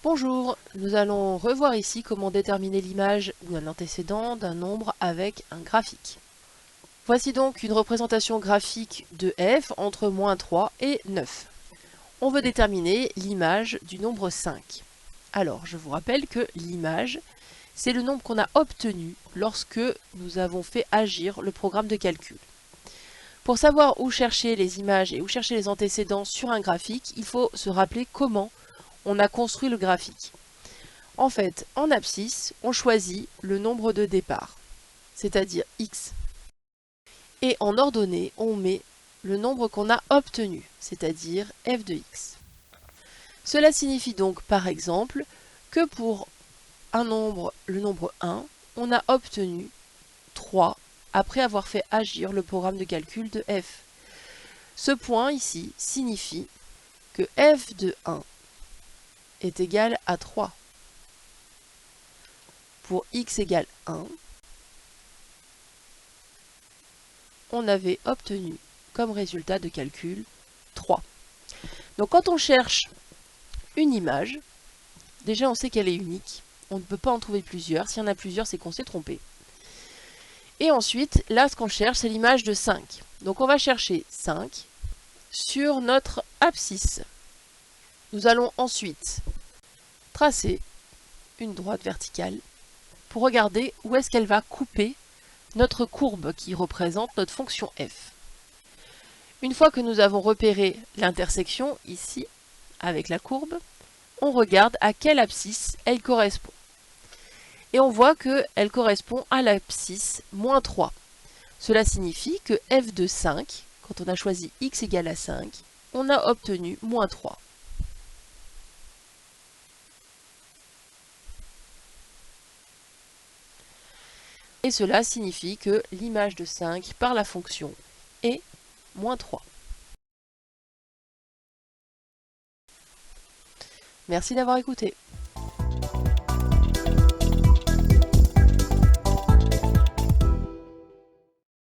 Bonjour, nous allons revoir ici comment déterminer l'image ou un antécédent d'un nombre avec un graphique. Voici donc une représentation graphique de f entre -3 et 9. On veut déterminer l'image du nombre 5. Alors, je vous rappelle que l'image, c'est le nombre qu'on a obtenu lorsque nous avons fait agir le programme de calcul. Pour savoir où chercher les images et où chercher les antécédents sur un graphique, il faut se rappeler comment on a construit le graphique. En fait, en abscisse, on choisit le nombre de départ, c'est-à-dire x. Et en ordonnée, on met le nombre qu'on a obtenu, c'est-à-dire f de x. Cela signifie donc, par exemple, que pour un nombre, le nombre 1, on a obtenu 3 après avoir fait agir le programme de calcul de f. Ce point ici signifie que f de 1 est égal à 3. Pour x égale 1, on avait obtenu comme résultat de calcul 3. Donc quand on cherche une image, déjà on sait qu'elle est unique, on ne peut pas en trouver plusieurs, s'il y en a plusieurs c'est qu'on s'est trompé. Et ensuite, là ce qu'on cherche c'est l'image de 5. Donc on va chercher 5 sur notre abscisse. Nous allons ensuite tracer une droite verticale pour regarder où est-ce qu'elle va couper notre courbe qui représente notre fonction f. Une fois que nous avons repéré l'intersection ici, avec la courbe, on regarde à quelle abscisse elle correspond. Et on voit qu'elle correspond à l'abscisse -3. Cela signifie que f de 5, quand on a choisi x égale à 5, on a obtenu -3. Et cela signifie que l'image de 5 par la fonction est -3. Merci d'avoir écouté.